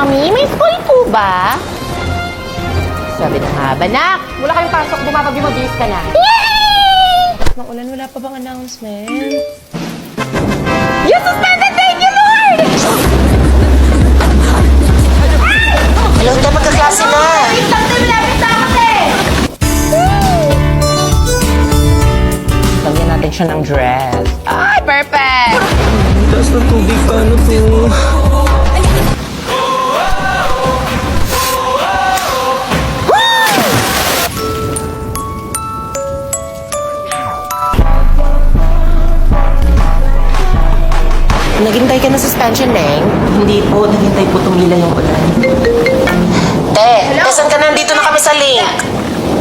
Mommy, may school po ba? Sabi na nga ba, nak? Wala kayong pasok, bumabagyo, mabilis ka na. Yay! Nang ulan, wala pa bang announcement? You suspended! Thank you, Lord! Hello, tayo magkaklase na. Wait lang, tayo malapit na kasi! Lagyan natin siya ng dress. Ay, perfect! Taas ng tubig, paano to? Naghintay ka ng suspension, Neng? Hindi po, naghintay po tumila yung ulan. Saan ka nandito na kami sa link?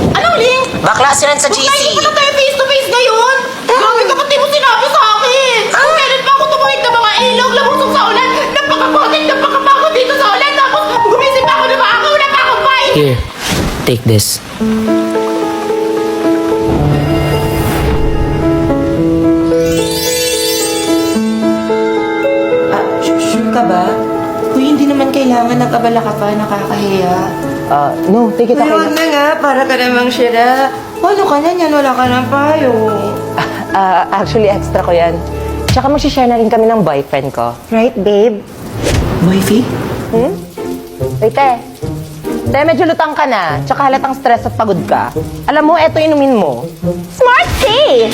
Anong link? Bakla sila sa GC. Hindi pa tayo face-to-face ngayon! Grabe ka, pati mo sinabi sa akin! Kailan pa ako tumawid ng mga ilog, labusok sa ulan, napakakotin, napakapagod dito sa ulan, tapos gumising pa ako na maaga, wala pa akong fight! Here, take this. Sure ka ba? Uy, hindi naman kailangan nag-abala ka pa, nakakahiya. No, take it Ayun na nga, para ka namang sira. Ano ka na yan? Wala ka ng payo. Actually, extra ko yan. Tsaka mag-share na rin kami ng boyfriend ko. Right, babe? Wifey? Wait, Te, medyo lutang ka na. Tsaka halatang stress at pagod ka. Alam mo, eto inumin mo. Smart Tea!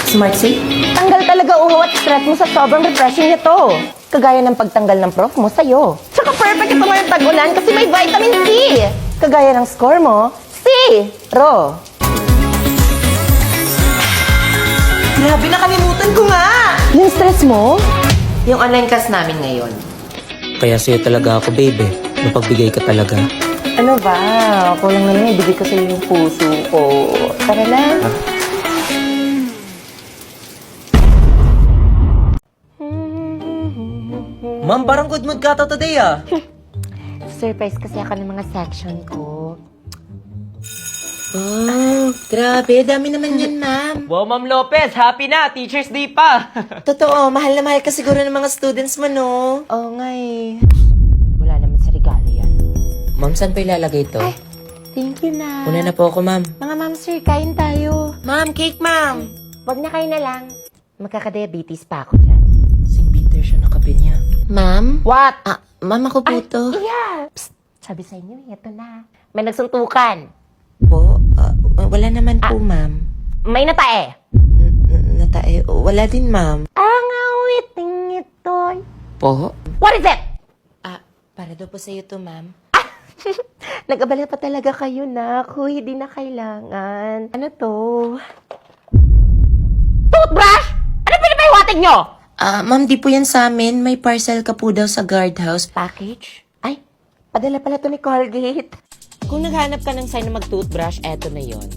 Smart safe? Tanggal talaga uhaw at stress mo sa sobrang refreshing nito. Kagaya ng pagtanggal ng prof mo sa'yo. Tsaka perfect ito ngayong tag-ulan kasi may vitamin C. Kagaya ng score mo, C-ro. Grabe, nakalimutan ko nga! Yung stress mo? Yung online class namin ngayon. Kaya sa'yo talaga ako, babe. Napagbigay ka talaga. Ano ba? Kulang na lang ibigay ko sa'yo yung puso ko. Tara na. Ma'am, parang good mood ka to today, ah. Surprise kasi ako ng mga section ko. Oh, grabe. Dami naman yan, ma'am. Wow, Ma'am Lopez, happy na! Teacher's Day pa! Totoo, mahal na mahal ka siguro ng mga students mo, no? Oo nga eh. Wala naman sa regalo yan. Ma'am, saan pa ilalagay to? Thank you na. Una na po ako, ma'am. Mga ma'am sir, kain tayo. Ma'am, cake, ma'am. Wag na kayo na lang. Magkaka-diabetes pa ako dyan. Sing bitter siya nakape niya. Ma'am? What? Ma'am, ako po to. Yeah. Psst, sabi sa inyo, ito na. May nagsuntukan. Po? Wala naman po, ma'am. May natae. Natae. Wala din, ma'am. Ang awiting ito'y... Po? What is it? Para daw po sa'yo to, ma'am. Nag-abala pa talaga kayo na. Huy, di na kailangan. Ano to? Toothbrush? Ano pinapahiwatig nyo? Ma'am, di po yan sa amin. May parcel ka po daw sa guardhouse. Package? Ay, padala pala to ni Colgate. Kung naghanap ka ng sign na mag-toothbrush, eto na yon.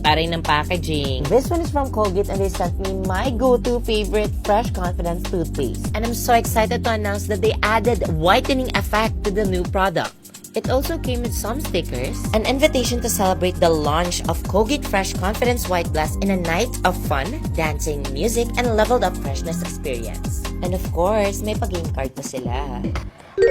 Taray ng packaging. This one is from Colgate and they sent me my go-to favorite Fresh Confidence toothpaste. And I'm so excited to announce that they added whitening effect to the new product. It also came with some stickers, an invitation to celebrate the launch of Colgate Fresh Confidence White Blast in a night of fun, dancing, music, and leveled up freshness experience. And of course, may pag-game card pa sila.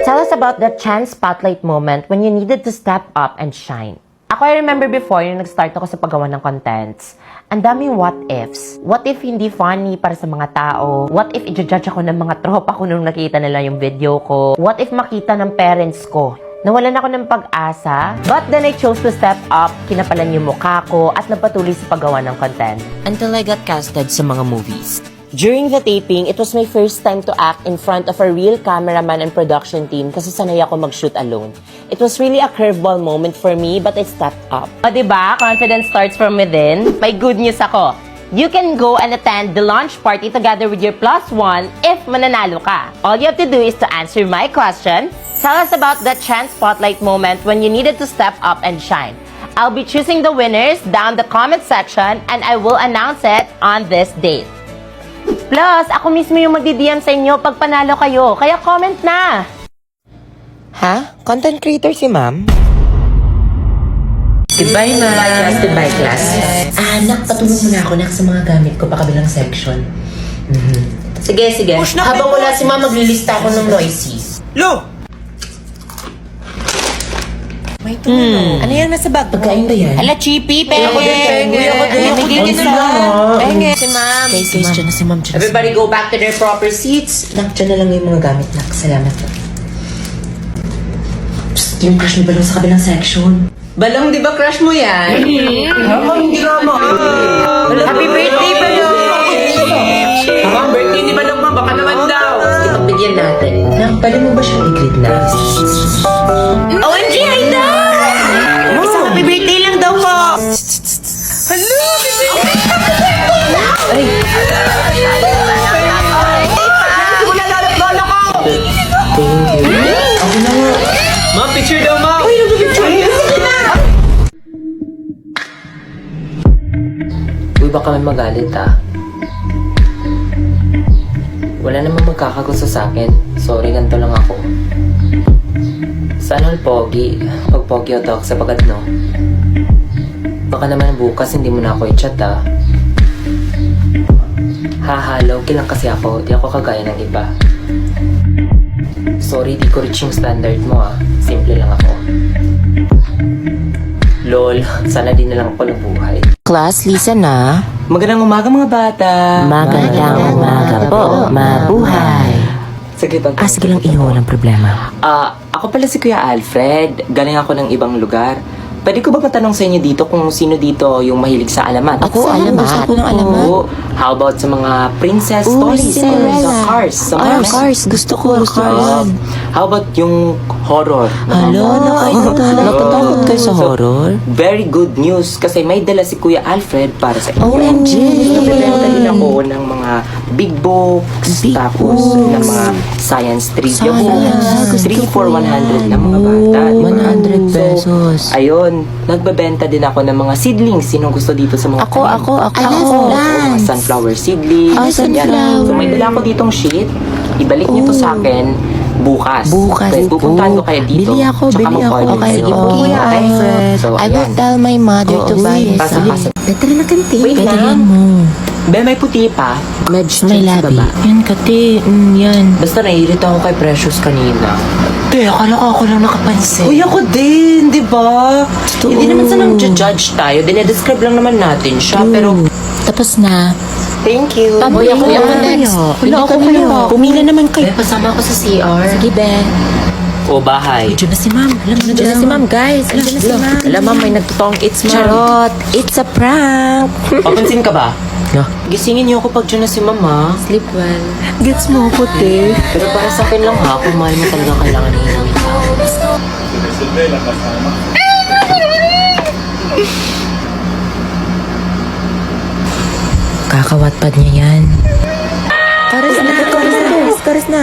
Tell us about that chance spotlight moment when you needed to step up and shine. I remember before, yung nag-start ako sa paggawa ng contents, ang daming what ifs. What if hindi funny para sa mga tao? What if i-judge ako ng mga tropa ko nung nakita nila yung video ko? What if makita ng parents ko? Nawalan ako ng pag-asa, but then I chose to step up, kinapalan yung mukha ko, at nagpatuloy sa paggawa ng content. Until I got casted sa mga movies. During the taping, it was my first time to act in front of a real cameraman and production team kasi sanay ako mag-shoot alone. It was really a curveball moment for me, but I stepped up. O diba? Confidence starts from within. May good news ako. You can go and attend the launch party together with your +1 if mananalo ka. All you have to do is to answer my question. Tell us about that chance spotlight moment when you needed to step up and shine. I'll be choosing the winners down the comment section and I will announce it on this date. Plus, ako mismo yung magdi-DM sa inyo pag panalo kayo, kaya comment na! Ha? Content creator si ma'am? Goodbye, ma'am. Goodbye, class. Anak, patulong mo na ako sa mga gamit ko pa kabilang section. Sige. Habang wala si ma'am, maglilista ako ng noises. Lo! Ano yan nasa bag? Pagkain ba yan? Ala, chippy, penge. Uy, ako din. Bigyan Ano sa na? penge. Si ma'am. Dyan na si ma'am. Everybody go back to their proper seats. Nak, dyan na lang yung mga gamit, nak. Salamat. Psst, yung crush ni Balong sa kabilang section. Balong, di ba crush mo yan? Hindi naman. Happy birthday, Balong! Ang birthday ni Balong, ma'am. Baka naman daw. Ipagbigyan natin. Nak, pwede mo ba siyang i-greet na? OMG, Aida! Isang happy birthday lang daw po. Hello! Ay! Thank you. Ako na nga. Ma'am, picture daw, ma'am. Uy, nag-picture. Uy, baka may magalit, ah. Wala namang magkakagusto sa akin. Sorry, ganito lang ako. Sana all pogi. Pag pogi o talk sa pagkat, no? Baka naman bukas hindi mo na ako i-chat, ah. Haha, low-key lang kasi ako. Di ako kagaya ng iba. Sorry, di ko reach yung standard mo, ah. Simple lang ako. Lol, sana di na lang ako nabuhay. Class, listen na. Magandang umaga, mga bata. Magandang umaga po. Mabuhay. Sige, Sige lang, iho, walang problema. Ako pala si Kuya Alfred. Galing ako ng ibang lugar. Pwede ko ba matanong sa inyo dito kung sino dito yung mahilig sa alamat? Ako, alamat. Gusto ko ng alamat. Oo. How about sa mga princess Uy, stories? Cinderella. Sa cars? Sa Ay, Mars? cars. Gusto ko yan. How about yung horror? Natatakot kayo sa So, horror? Very good news kasi may dala si Kuya Alfred para sa inyo. OMG! Nagbebenta din ako ng mga big books, Big tapos books. ng mga science trivia Science. books. 3 for 100 lang mga bata. di ba? 100 pesos. So, ayun, nagbebenta din ako ng mga seedlings. Sinong gusto dito sa mga Ako. Mga sunflower seedlings. Sunflower. Yan. So, may dala ako ditong sheet. Ibalik niyo to sa akin bukas. Pwede pupuntahan ko kayo dito. Bili ako. Tsaka mag-order Okay, kayo. sige po, Kuya Okay? Alfred. So, I will ayan. tell my mother to buy us Pasa. Better na kanti. Wait Pwede lang. yan mo. Be, may puti pa. Medj May labi. Yan, kati. Yan. Basta naiirita ako kay Precious kanina. Te, akala ko ako lang nakapansin. Uy, ako din, di ba? Hindi naman sa nang judge tayo. Dinedescribe lang naman natin siya. Pero, Tapos na. thank you. Uy, ako next. Wala ako kayo. Pumila naman kayo. Pasama ako sa CR. Sige, be. O, bahay. Diyan na si ma'am. Diyan na si ma'am, guys. Diyan na si ma'am. Alam, ma'am, may nagtutong it's ma'am. Charot. It's a prank. Papansin ka ba? No. Gisingin niyo ako pag dyan na si mama. Sleep well. Gets mo, puti. Pero para sa akin lang ha, kung mahal mo talaga kailangan hihingi ka. Kakawatpad niya yan. Karas na.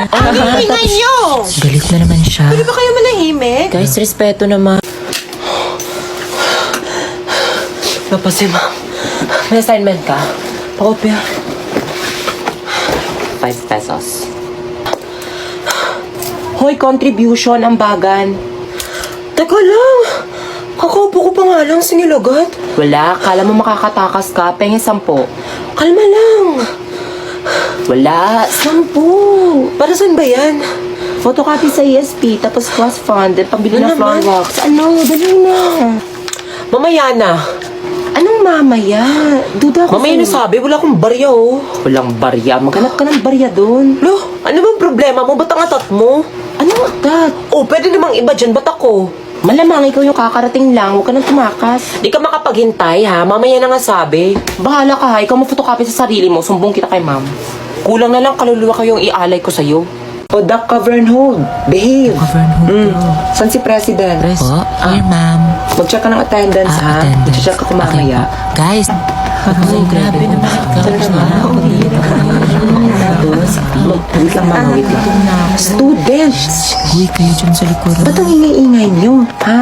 Ang ingay niyo! Galit na naman siya. Di ba kayo manahimik? Guys, respeto naman. Napasi, ma'am. May assignment ka? Pakopya. 5 pesos. Hoy, contribution ang bagan. Teka lang. Kakaupo ko pa nga lang, sinilagat. Wala, kala mo makakatakas ka, pengi 10. Kalma lang. Wala, 10. Para saan ba yan? Photocopy sa ESP, tapos class fund, then pambili ng floor wax. Ano, dali na. Mamaya na. Anong mamaya? Duda ko. Mamaya na sabi, wala akong barya oh. Walang barya? Maghanap ka ng barya doon. Lo, ano bang problema mo? Ba't ang atat mo? Anong atat? Oh, pwede namang iba dyan, ba't ako? Malamang ikaw yung kakarating lang, huwag ka nang tumakas. Di ka makapaghintay ha, mamaya na nga sabi. Bahala ka ha, ikaw mo-photocopy sa sarili mo, sumbong kita kay ma'am. Kulang na lang kaluluwa ko yung ialay ko sa'yo. O, duck, cover and hold. Behave. Cover and hold. San si President? Po, here ma'am. Mag-check ka ng attendance ha. Attendance. Mag-check ka mamaya. Guys, grabe naman. Wait lang, mama. Wait lang. Students! Uy, kayo dyan sa likuran. Ba't ang ingay-ingay nyo? Ha?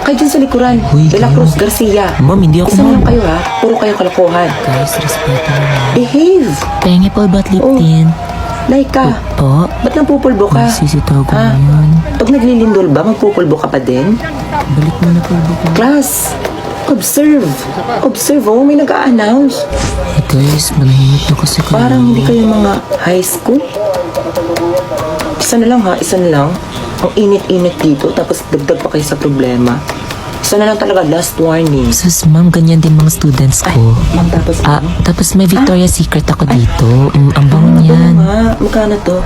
Kayo dyan sa likuran. Uy, De La kayo. Cruz Garcia. Ma'am, hindi ako Isa ma'am. lang kayo ha. Puro kayo kalokohan. Guys, respeto naman. Behave! Pengi po ba't lip tint? Like ka. Po, Ba't nagpupulbo ka? sisitaw ko Ha? ngayon. Pag naglilindol ba, magpupulbo ka pa din? Balik mo na po ko. Class! Observe! Observe, oh. May nag-a-announce. Guys, manahimik na kasi kayo. Parang hindi kayo mga high school. Isa na lang ha, isa na lang. Ang init-init dito, tapos dagdag pa kayo sa problema. Isa na lang talaga, last warning. Sus, ma'am, ganyan din mga students ko. Ma'am, tapos Tapos may Victoria's Secret ako dito. Ang bango ano niyan. nga, magkano to?